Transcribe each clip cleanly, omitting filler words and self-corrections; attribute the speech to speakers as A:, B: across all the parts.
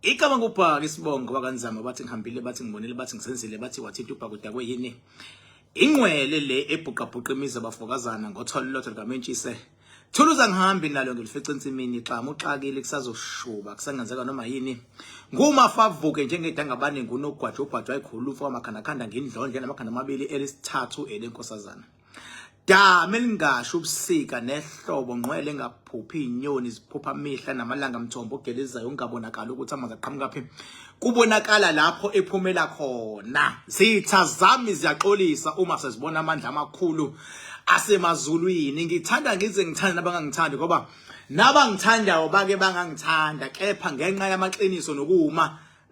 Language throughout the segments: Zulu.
A: Ikama ngubhaka isibongo kwakanzama bathi ngihambile bathi ngibonile bathi ngisenzile bathi wathi ubhakuda kweyini ingwele le ebhuqabhuqa imizi abafokazana ngotholo lotho likamentshise thuluza ngihambi nalo ngilifica ensimini xama uxakile kusazoshuba kusangenzeka noma yini ngumafavuke njengedangabane ngunogwaja ubhajwa ikhulufa wamakhandakhanda ngindlondle namakhanda amabili elisithathu elenkosazana dame lingasho ubusika nehlobo ngqwele engaphuphi inyoni ziphupha amihla namalanga mthombo ogelezayo ungabonakala ukuthi amanzi aqhamuka phi kubonakala lapho ephumela khona zitha zami ziyaxolisa uma sezibona amandla amakhulu asemazulwini ngithanda ngize ngithanda nabangangithandi ngoba nabangithandayo bake bangangithanda kepha ngenxa yamaqiniso nokuma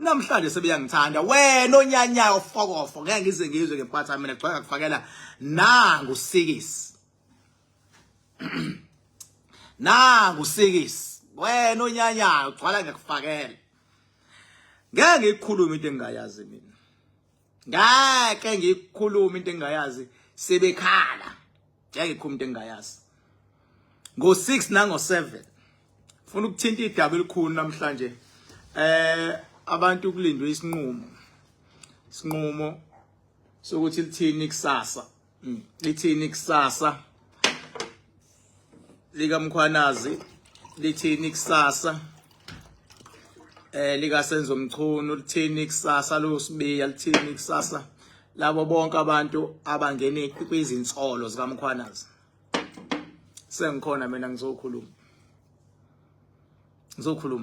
A: namhlanje sebeyangithanda wena onyanyayo fokofo ngeke ngize ngizwe ngempatha mina gcwala ngakufakela nangu sikisi nangu sikisi wena onyanyayo gcwala ngakufakela ngeke ngikhulume into engayazi mina ngeke ngikhulume into engayazi sebekhala ngeke ngikhulume into engayazi ngo6 nango7 ufuna ukuthinta idaba elikhulu namhlanje abantu kulindwe isinqumo sokuthi lithini kusasa lithini kusasa lika Mkhwanazi lithini kusasa lika Senzo Mchunu lithini kusasa loSibiya lithini kusasa labo bonke abantu abangene kwizinsolo zika Mkhwanazi sengikhona mina ngizokhuluma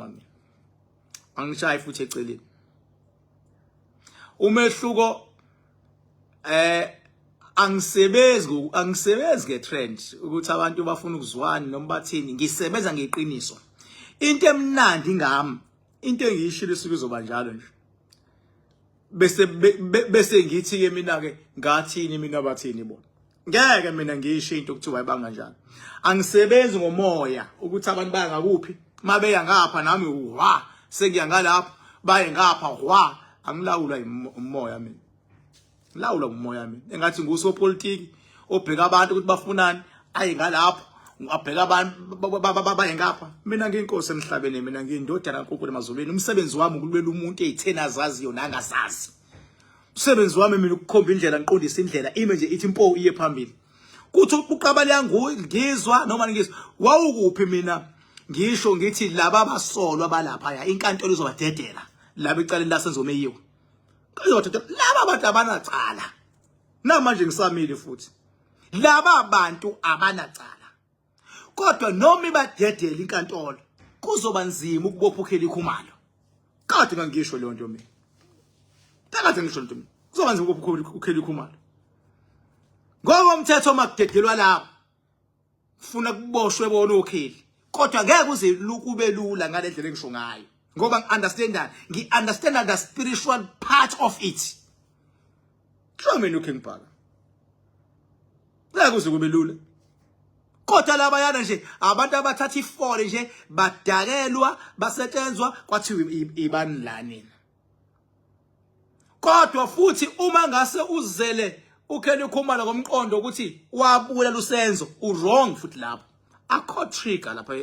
A: mina angishayi futhi eceleni umehluko angisebenzi ngetrend ukuthi abantu bafuna ukuzwana noma bathini ngisebenza ngeqiniso into emnandi ngami into engiyishilo isuku izoba njalo nje bese ngithi ke mina ke ngathini mina bathini bona ngeke mina ngiyisho into kuthiwa ibanga njalo angisebenzi ngomoya ukuthi abantu baya ngakuphi mabeya ngapha nami wa sengiya ngalapha baye ngapha hwa angilawula umoya mina ngilawula umoya mina engathi ngusopolitiki obheka abantu ukuthi bafunani ayi ngalapha abheka abantu baye ngapha mina ngiyinkosi emhlabeni mina ngiyindodana kaNkulunkulu emazulwini umsebenzi wami ukulwela umuntu ezithena azaziyo nangazazi umsebenzi wami mina ukukhomba indlela ngiqondisa indlela ime nje ithi impo iye phambili kuthi uqabala yangu ngizwa noma ngizwa wawukuphi mina ngisho ngithi laba abasolwa balapha ya inkantolo izobadedela laba icaleni lasenzomeyiwe kuzothetha laba abantu abanacala namanje ngisamile futhi laba abantu abanacala kodwa noma ibadedela inkantolo kuzoba nzima ukubopha ukheli khumalo kade ngangisho leyo nto mina kade ngisho nto mina kuzoba nzima ukubopha ukheli khumalo ngoba umthetho makudedelwa lapho ufuna kuboshwe bona ukheli kodwa ngeke kuze kube lula ngalendlela engisho ngayo ngoba ngi-understand the spiritual part of it kusho mina uKing Bhaka ngeke kuze kube lula kodwa laba yana nje abantu abathatha ifole nje badakelwa basetshenzwa kwathiwa ibani la nina kodwa futhi uma ngase uzele ukheli khumalo ngomqondo ukuthi wabula lusenzo wrong futhi lapho akho trigger lapha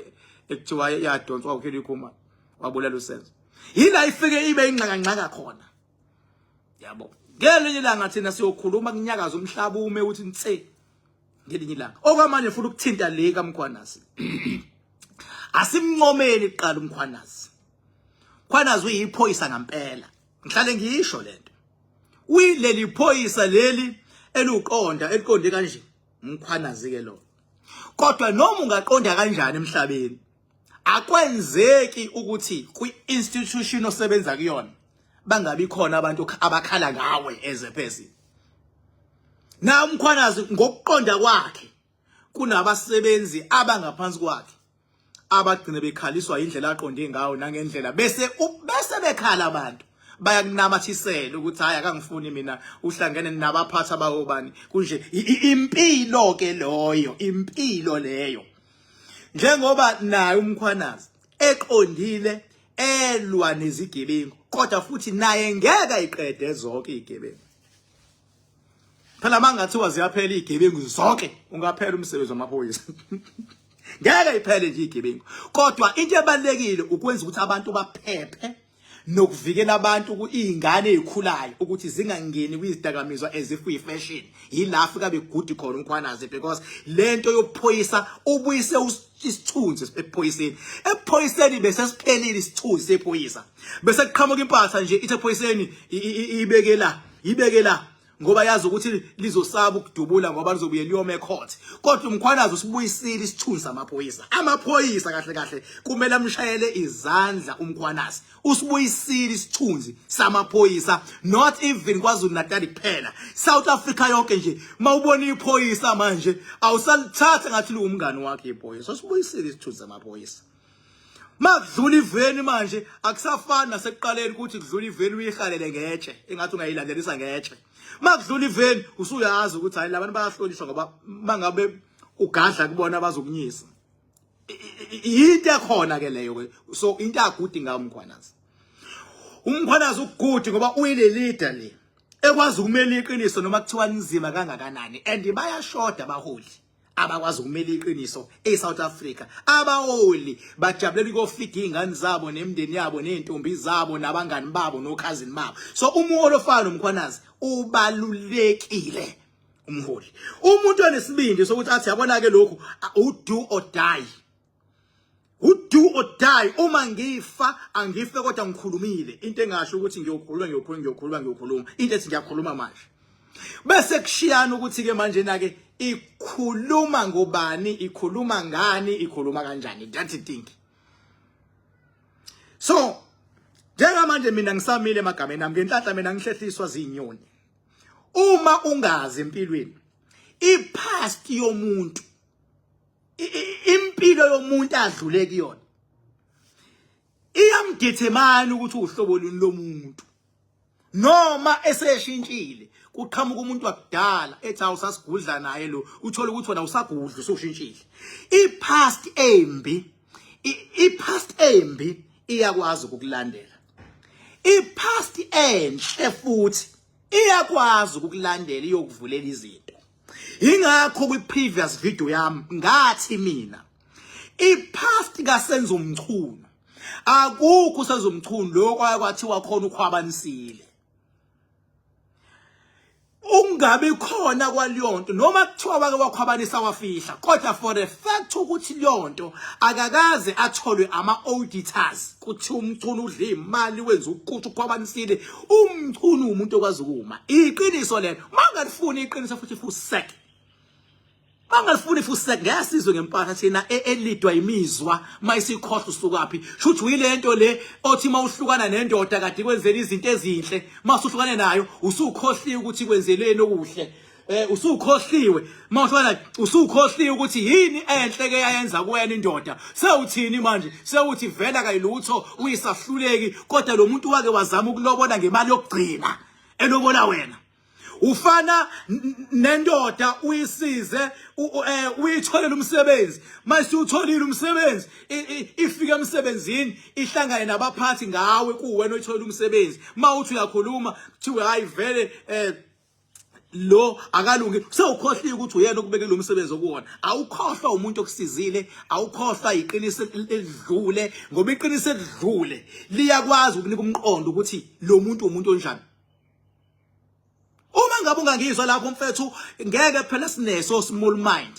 A: ekuthiwa yadonswa ukheli khumalo wabula lusenzo yila ifike ibe ingxangxanga khona yabo ngelinye ilanga thina siyokhuluma kunyakaza umhlaba ume uthi nse ngelinye ilanga okwamanje futhi ukuthinta le kaMkhwanazi asimncomeli iqala uMkhwanazi Mkhwanazi uyiphoyisa ngempela ngihlale ngiyisho lento uyileli phoyisa leli eluqonda eliqonde kanje Mkhwanazi ke lo kodwa noma ungaqonda kanjani emhlabeni akwenzeki ukuthi kwi-institution osebenza kuyona bangabi khona abantu abakhala ngawe as a person na uMkhwanazi ngokuqonda kwakhe kunabasebenzi abangaphansi kwakhe abagcina bekhaliswa indlela aqonde ngayo nangendlela bese bekhala abantu bayakunamathisela ukuthi hayi akangifuni mina uhlangene nabaphathi abawobani kunje impilo ke loyo impilo leyo njengoba naye uMkhwanazi eqondile elwa nezigebengu kodwa futhi naye ngeke ayiqede zonke izigebengu phela mangathiwa ziyaphela izigebengu zonke ungaphela umsebenzi wamaphoyisa ngeke iphele nje izigebengu kodwa into ebalekile ukwenza ukuthi abantu baphephe nokuvikela abantu izingane ezikhulayo ukuthi zingangeni kwizidakamizwa as if fashion. Yilafu kabe good khona umkhwanazi because lento yophoyisa ubuyise isithunzi ephoyiseni. Ephoyiseni bese siphelile isithunzi sephoyisa. Bese kuqhamuka impatha nje ithi ephoyiseni ibeke la ngoba yazi ukuthi lizosaba ukudubula ngoba lizobuye liyome court. Kodwa umkhwanazi usibuyisile isithunzi samaphoyisa. Amaphoyisa kahle kahle kumele amshayele izandla umkhwanazi. Usibuyisile isithunzi samaphoyisa, not even KwaZulu Natal kuphela, South Africa yonke nje. Mawubona iphoyisa manje awusalithatha ngathi lumngani wakhe iphoyisa. Usibuyisile isithunzi samaphoyisa. Makudlula iveni manje akusafani nasekuqaleni ukuthi kudlula iveni uyihalele ngetshe engathi ungayilandelisa ngetshe. Makudlula iveni usuyazi ukuthi hayi labantu bayahloliswa ngoba mangabe ugadla kubona bazokunyisa. Into ekhona ke leyo ke. So into agudi ngamkhwanazi. Umkhwanazi ukugudi ngoba uyile leader le ekwazi ukumela iqiniso noma kuthiwa nzima kangakanani, and bayashoda abaholi abakwazi ukumela iqiniso eSouth Africa. Abaholi bajabulela ukufika izingane zabo nemndeni yabo nezintombi zabo nabangani babo nokhazini babo. So umuholi ofana nomkhwanazi ubalulekile umholi. Umuntu onesibindi sokuthi athi yabona ke lokhu do or die. Do or die. Uma ngifa angife kodwa ngikhulumile. Into engasho ukuthi ngiyokhuluma. Into ethi ngiyakhuluma manje. Bese kushiyana ukuthi ke manje nake ikhuluma ngobani, ikhuluma ngani, ikhuluma kanjani. That thing. So njengamanje mina ngisamile emagameni ami ngenhlanhla mina ngihlehliswa zinyoni. Uma ungazi empilweni ipast yomuntu, impilo yomuntu adlule kuyona, iyamdetermine ukuthi uhlobo luni lomuntu. Noma eseshintshile kuqhamuka umuntu wakudala ethi awusasigudla naye lo, uthola ukuthi wena usagudla usushintshile. Ipast embi iyakwazi ukukulandela. Ipast enhle futhi iyakwazi ukukulandela iyokuvulela izinto. Ingakho kwi previous video yami ngathi mina ipast kaSenzo Mchunu akukho uSenzo Mchunu lokho akwathiwa khona ukhwabanisile. Ungabe khona kwaliyonto noma kuthiwa bake wakhwabanisa wafihla, kodwa for the fact ukuthi liyonto akakaze atholwe ama auditors kuthi uMchunu udla imali wenza ukuthi ukhwabanisile. uMchunu umuntu okwazi ukuma iqiniso lelo. Mangalifuni iqiniso futhi fusek, mangalifuni fusek ngiyasizwe ngempatha thina elidwa imizwa mayisikhohlo usukaphi. Shuthi uyilento le othi mawuhlukana nendoda kade kwenzela izinto ezinhle, masuhlukane nayo usukhohliwe ukuthi kwenzeleni okuhle. Usukhohliwe mawuhlukana usukhohliwe ukuthi yini enhle ke yayenza kuwena indoda. Sewuthini manje? Sewuthi vela kayilutho uyisahluleki, kodwa lo muntu wake wazama ukulobola ngemali yokugcina elobola wena. Ufana nendoda uyisize uyitholele umsebenzi, mase utholile umsebenzi ifike emsebenzini ihlangane nabaphathi ngawe kuwena oyitholile umsebenzi. Mawuthi uyakhuluma kuthiwe hayi vele lo akalungi, sewukhohliwe ukuthi uyena okubekela umsebenzi okuwona. Awukhohlwa umuntu okusizile, awukhohlwa iqiniso elidlule, ngoba iqiniso elidlule liyakwazi ukunika umqondo ukuthi lo muntu umuntu onjani. Uma ngabe ungangizwa lapho mfethu ngeke phela sineso small mind.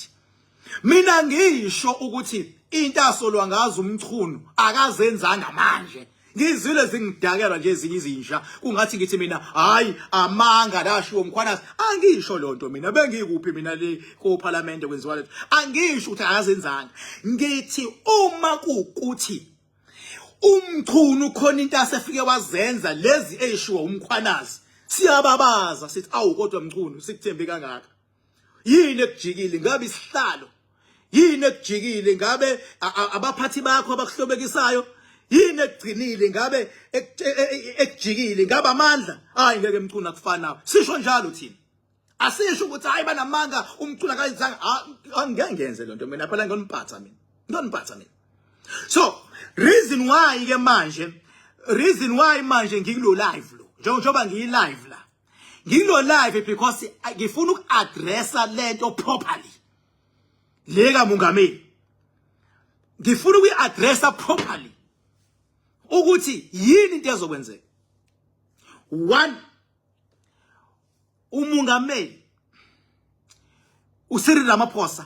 A: Mina ngisho ukuthi into asolwa ngazo uMchunu akazenzanga manje. Ngizwile zingidakelwa nje ezinye izinsha kungathi ngithi mina hayi amanga lashiwo umkhwanazi. Angisho lonto mina, bengikuphi mina le ko parliament kwenziwa letho. Angisho ukuthi akazenzanga. Ngithi uma kukuthi uMchunu khona into asefike wazenza lezi eshiwa umkhwanazi, siyababaza sithi awu kodwa Mchunu sikuthembe kangaka. Yini ekujikile ngabe isihlalo? Yini ekujikile ngabe abaphathi bakho abakuhlobekisayo? Yini ekugcinile ngabe ekujikile ngabe amandla? Hayi ngeke Mchunu akufana nawe. Sisho njalo thina. Asisho ukuthi hayi banamanga uMchunu akayizanga. Angeke ngenze lonto mina phela ngoniphatha mina. Ngoniphatha mina. So reason why ke manje ngikulo live lo. Njengoba ngiyilive la. Ngilo live because ngifuna ukuaddressa lento properly. Lega mongameli. Ngifuna ukuaddressa properly. ukuthi yini into ezokwenzeka. 1, umungameli uCyril Ramaphosa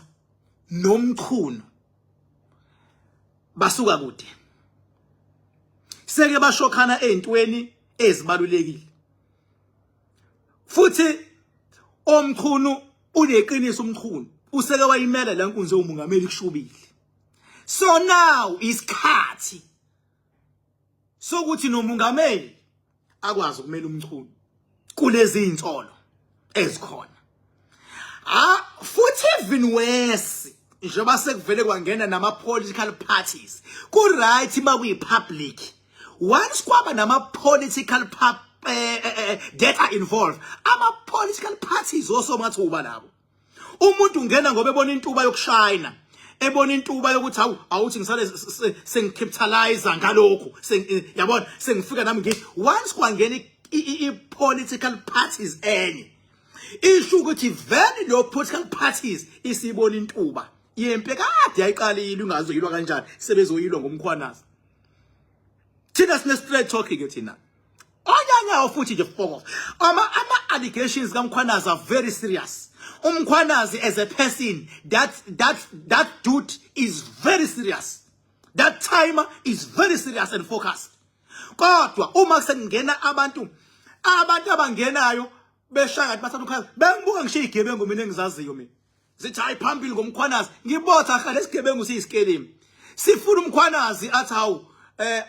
A: nomqhuno basuka kude. Seke bashokhana ezintweni ezibalulekile. Futhi omqhuno uneqiniso umqhuno useke wayimela la nkunzi yomungameli kushubile. So now isikhathi sokuthi nomungameli akwazi ukumela umqhuno kulezi insolo ezikhona. Futhi even worse njengoba sekuvele kwangena nama political parties ku right bakuyi public. Once kwaba nama political data involved, ama political parties also mathuba labo. Umuntu ungena ngoba ebona intuba yokushayina, ebona intuba yokuthi awuthi ngisale sengicapitalize ngalokho, yabona sengifika nami ngithi once kwangena I political parties enye isho ukuthi vele lo political parties isibona intuba yempe kade yayiqalile ungazoyilwa kanjani sebezoyilwa ngomkhwanazi. Thina sine straight talking ke thina. Onyanyawo futhi nje foko. Ama allegations kaMkhwanazi are very serious. Umkhwanazi as a person, that dude is very serious. That timer is very serious and focused. Kodwa uma sekungena abantu abangenayo beshaya bathatha ukhaya bengibuka ngishiya igebengu mina engizaziyo mina. Zithi hayi phambili ngomkhwanazi ngibotha kha lesigebengu siyisikelimi. Sifuna umkhwanazi athi hawu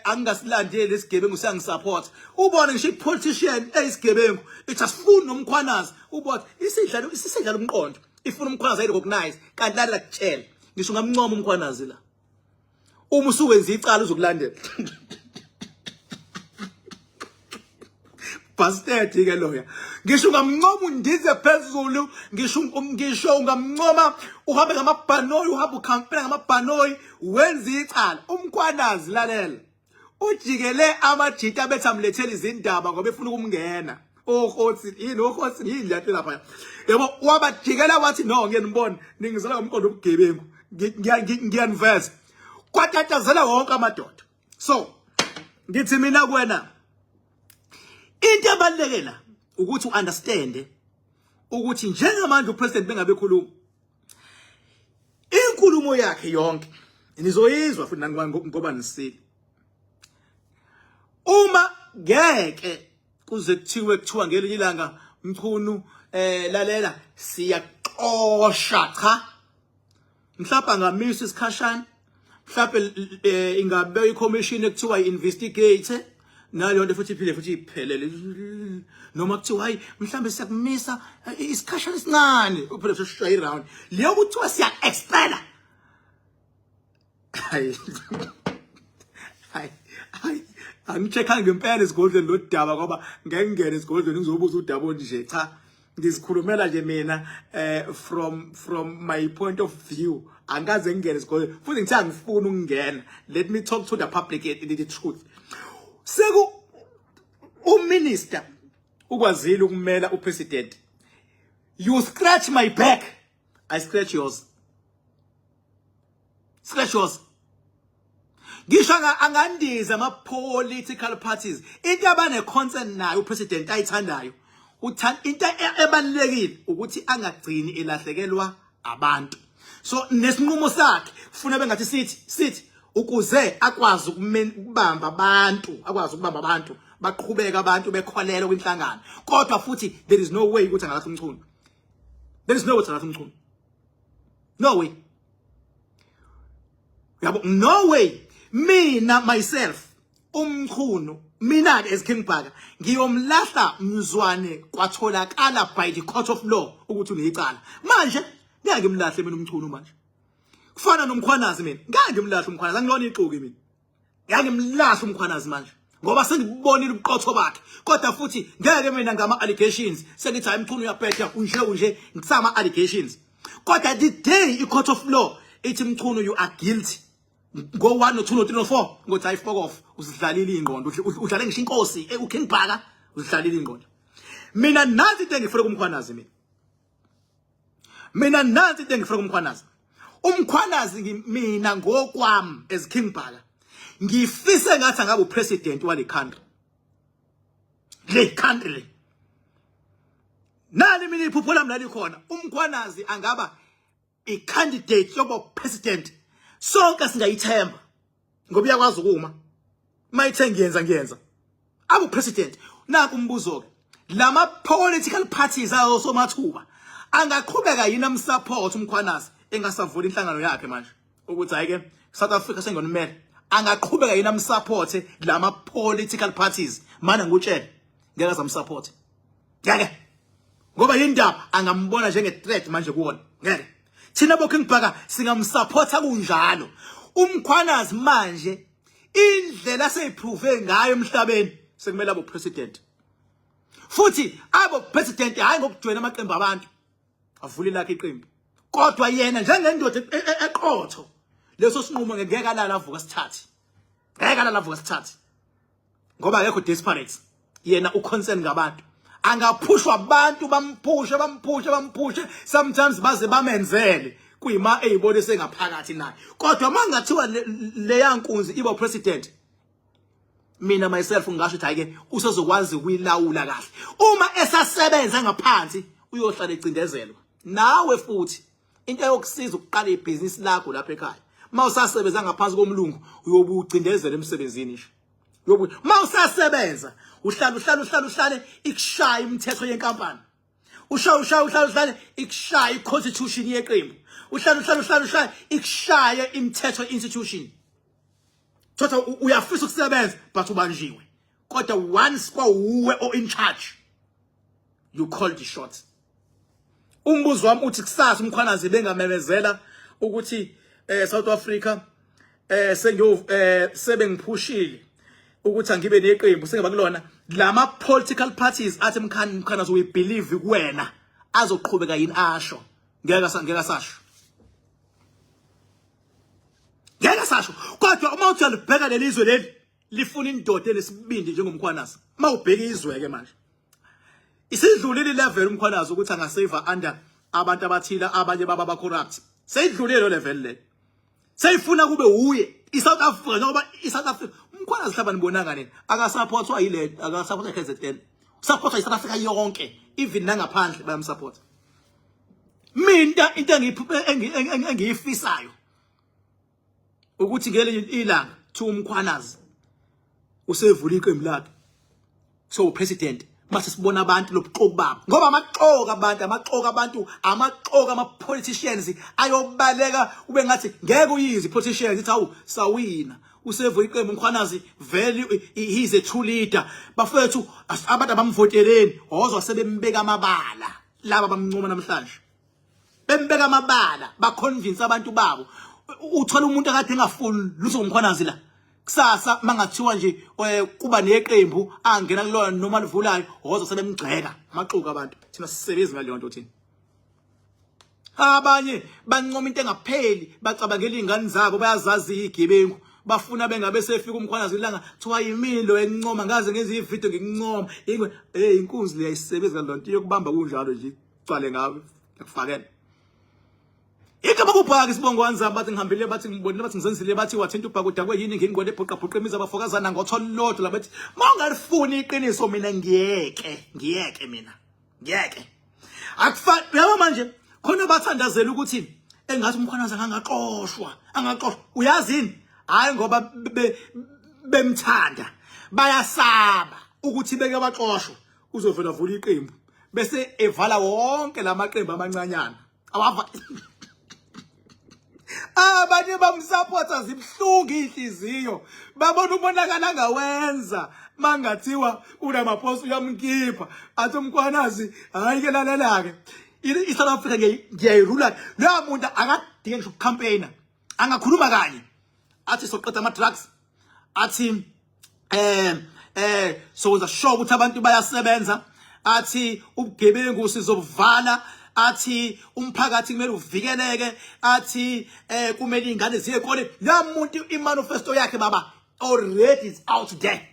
A: angasilandeli lesigebengu siyangisupport. Ubone ngisho ipolitician eyisigebengu ithasifuna nomkhwanazi ubona isidlala umqondo. Ifuna umkhwanazi ayirecognize kanti la kutshela. Ngisho ngamncoma umkhwanazi la. Uma usuwenza icala uzokulandela. Bastard ke loya. Ngisho ngamncoma undize phezulu, ngisho ngamncoma uhambe ngamabhanoyi, uhamba ucampaign ngamabhanoyi, wenza icala. Umkhwanazi lalela. Ujikele amajita bethamlethela izindaba ngoba efuna ukumngena. Okhosi yini lapha lapha. Yebo wabajikela wathi no ngiyanibona ningizela ngomqondo obugebengu. Ngiyaniveza. Kwatatazela wonke amadoda. So ngithi mina kuwena into ebalekela ukuthi uunderstand ukuthi njengamanje upresident bengabe khuluma inkulumo yakhe yonke nizoyizwa futhi ngoba nisile uma ngeke kuze kuthiwa ngelinye ilanga mkhunu lalela siyaxosha cha mhlawumbe ngamisa isikhashana mhlawumbe ingabe i-commission ekuthiwa i-investigate nalo nto futhi iphelele noma kuthiwa hayi mhlambe siyakumisa isikhashana esincane uphela sishaya around leyo kuthiwa siya expella hayi angicheka ngempela esigodlweni lodaba ngoba ngeke ngene esigodlweni ngizobuza udaba nje cha ngizikhulumela nje mina from my point of view angaze ngene esigodlweni futhi ngithi angifuni ukungena. Let me talk to the public the truth. Seku uminister ukwazile ukumela upresident. You scratch my back, I scratch yours. Scratch yours. Ngisho angandiza ama political parties into abane concern nayo upresident ayithandayo into ebalekile ukuthi angagcini elahlekelwa abantu. So nesinqumo sakhe ufuna bengathi sithi ukuze akwazi ukubamba abantu baqhubeka abantu bekholela kwinhlangano kodwa futhi there is no way ukuthi angalahle umchunu. There is no way angalahle umchunu. No way. Yabo no way. Mina myself umchunu mina as King Bhaka ngiyomlahla mzwane kwatholakala by the court of law ukuthi unecala. Manje ngeke ngimlahle mina umchunu manje. Kufana nomkhwanazi mina. Ngeke ngimlahle umkhwanazi angilona ixuku mina. Ngeke ngimlahle umkhwanazi manje. Ngoba sengibonile ubuqotho bakhe. Kodwa futhi ngeke mina ngama allegations sengithi hayi umchunu uyaphetha unje ngisama allegations. Kodwa the day I court of law ithi mchunu you are guilty. Go 1 no 2 no 3 no 4 ngothi I fuck off usidlalile ingqondo udlale ngisho inkosi uKing Bhaka usidlalile ingqondo. Mina nazi into engifuna kumkhwanazi mina nazi into engifuna kumkhwanazi. Umkhwanazi mina ngokwami as King Bhaka ngifise ngathi angabe upresident wale country le country nali mina iphupho lami lali khona uMkhwanazi angaba i-candidate yoba president sonke singayithemba ngoba uyakwazi ukuma mayithe ngiyenza abu president naku umbuzo ke lama political parties ayo somathuba angaqhubeka yini amsupport uMkhwanazi engasavula inhlangano yakhe manje ukuthi hayike South Africa sengonomele angaqhubeka yini amsupport lama political parties mana ngutshela ngeke azamsupport ngeke ngoba yindaba angambona njenge threat manje kuona ngeke thina boking bhaka singamsupporta kunjalo uMkhwanazi manje indlela seyiprove ngayo emhlabeni sekumele abo president futhi abo president hayi ngokujoyina amaqembu abantu avule lakhe iqembu kodwa yena njengendoda eqotho leso sinqumo ngeke alala avuka sithathe ngeke alala avuka sithathe ngoba akekho desperate yena uconcern ngabantu angaphushwa abantu bamphushe sometimes baze bamenzele kuyima eyibone sengaphakathi naye kodwa mangathiwa le yankunzi iba president mina myself ngisho ukuthi hayike usezokwazi ukuyilawula kahle uma esasebenza ngaphansi uyohlala ecindezelwa nawe futhi into yokusiza ukuqala ibhizinisi lakho lapha ekhaya mawusasebenza ngaphansi komlungu uyobucindezela emsebenzini nje mawusasebenza uhlale ikushaya imithetho yenkampani uhlale ikushaya iconstitution yeqembu uhlale ikushaya imithetho institution Tota uyafisa ukusebenza but ubanjiwe kodwa once kwauwe o in charge you call the shots umbuzo wami uthi kusasa uMkhwanazi bengamemezela ukuthi South Africa sebengiphushile ukuthi angibe neqembu sengaba kulona lama political parties athi Mkhwanazi we believe kuwena azoqhubeka yini asho ngeke sasho kodwa uma uthi alibheka lelizwe leli lifuna indoda enesibindi njengomkhwanazi mawubheka izwe ke manje isidlulile level umkhwanazi ukuthi angasave under abantu abathila abanye baba ba corrupt seyidlulile lo level le seyifuna kube uye iSouth Africa ngoba iSouth Africa umkhwanazi hlaba nibonanga nini akasupportwa yile akasupportwa KZN supportwa iSouth Africa yonke even nangaphandle bayamsupport mina into engiyifisayo ukuthi ngelinye ilanga thi uMkhwanazi usevula iqembu lakhe so president mase sibona abantu lobuxoki babo ngoba amaqoka abantu ama politicians ayobaleka ube ngathi ngeke uyizi politicians ithi awu sawina usevula iqembu uMkhwanazi value he is a true leader bafethu abantu abamvoteleni ozwa sebembeka amabala laba bamncoma namhlanje bembeka amabala ba convince abantu babo uthola umuntu akade engafuni luso uMkhwanazi la kusasa mangathiwa nje kuba neqembu angena kulona noma livulayo hoza sebemgxeka amaqoka abantu thina sisebenza ngaleyo nto thina abanye bancoma into engapheli bacabangela izingane zabo bayazazi igebengu bafuna bengabe sefika uMkhwanazi ilanga kuthiwa yimilo encoma ngaze ngenza ivideo ngikuncoma inkunzi le yayisebenza ngaleyo nto yokubamba kunjalo nje icwale ngawe yakufakela Ike bakubhaka isibongo wanzamba bathi ngihambile bathi ngibonile bathi ngizenzile bathi wathinta ubhaka udakwe yini ngingqwele ebhoqa bhoqa imiza abafokazana ngothola lodwa labathi mawungalifuni iqiniso mina ngiyeke mina akufani yabo manje khona bathandazela ukuthi engathi uMkhwanazi angaqoshwa uyazini hayi ngoba bemthanda bayasaba ukuthi beke baxoshwe uzovela vula iqembu bese evala wonke lamaqembu amancanyana awava abanye bamsupporta zibhlungu inhliziyo babona umonakala ngawenza mangathiwa unamaphoso uyamkhipha athi uMkhwanazi hayi ke lalela ke iSouth Africa ngiyayirula lo muntu akadinge ngisho campaigner angakhuluma kanye athi soqeda ama drugs athi soza show ukuthi abantu bayasebenza athi ubugebengu sizobuvala athi umphakathi kumele uvikeleke athi kumele ingane ziye ekole la muntu imanifesto yakhe baba already is out there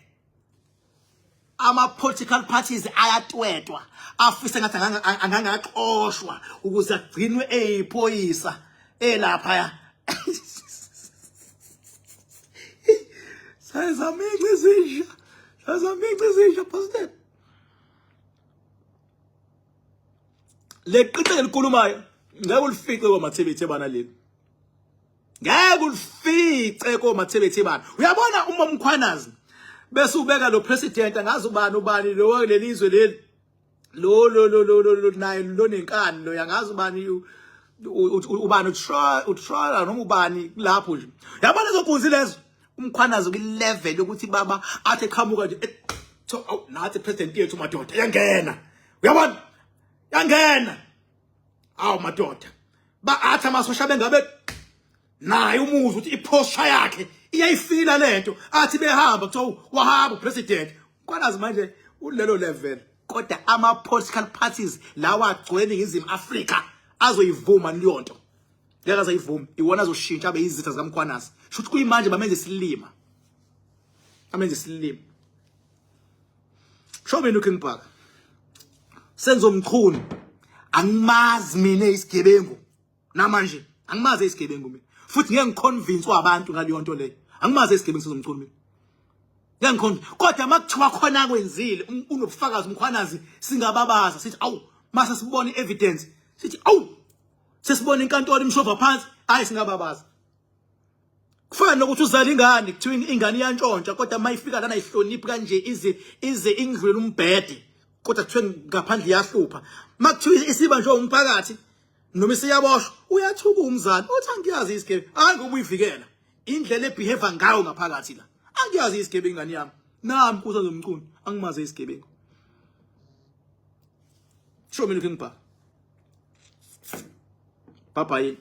A: ama political parties ayatwetwa afise ngathi angangaqoshwa ukuze agcinwe eyiphoyisa elapha Sayizamicizisha Pastor. Le qithe elikhulumayo ngeke ulifice komathebethe bana leli. Ngeke ulifice komathebethe bana. Uyabona uma umkhwanazi bese ubeka lo president angazi ubani lo lelizwe leli. Lo naye lo nenkani lo yangazi ubani ubani uTrial noma ubani lapho nje. Yabona zokunzi lezo umkhwanazi ku level ukuthi baba athi eqhamuka nje nathi president yethu madoda yangena. Uyabona? Yangena. Awu madoda. Ba athi amasosha bengabe naye umuzi ukuthi iposture yakhe iyayifila lento athi behamba kuthiwa wahamba president. Umkhwanazi manje ulelo level. Kodwa ama political parties lawa agcwele izimo Africa azoyivuma liyonto. Ngeke azayivuma. Iwona azoshintsha abe izitha zikaMkhwanazi. Shuthi kuyimanje bamenze silima. Amenze silima. Show me looking back. Senzo Mchunu. Angimazi mina isigebengu. Namanje angimazi isigebengu mina. Futhi ngeke ngiconvince abantu ngaliyo nto le. Angimazi isigebengu Senzo Mchunu mina. Yangikhona kodwa makuthiwa khona kwenzile unobufakazi umkhwanazi singababaza sithi awu mase sibone evidence sithi awu sesibona inkantolo imshova phansi hayi singababaza kufana nokuthi uzala ingane kuthiwa ingane iyantshontsha kodwa mayifika lana ihloniphi kanje ize ingidlule umbhede kodwa kuthiwa ngaphandle yahlupha makuthiwa isiba nje umphakathi noma siyaboshwa uyathuka umzali uthi angiyazi isigebe angoba uyivikela indlela ebehavior ngayo ngaphakathi la angiyazi isigebengu ngani yami nami kuSenzo Mchunu angimazi isigebengu. Show me looking back. Bye bye.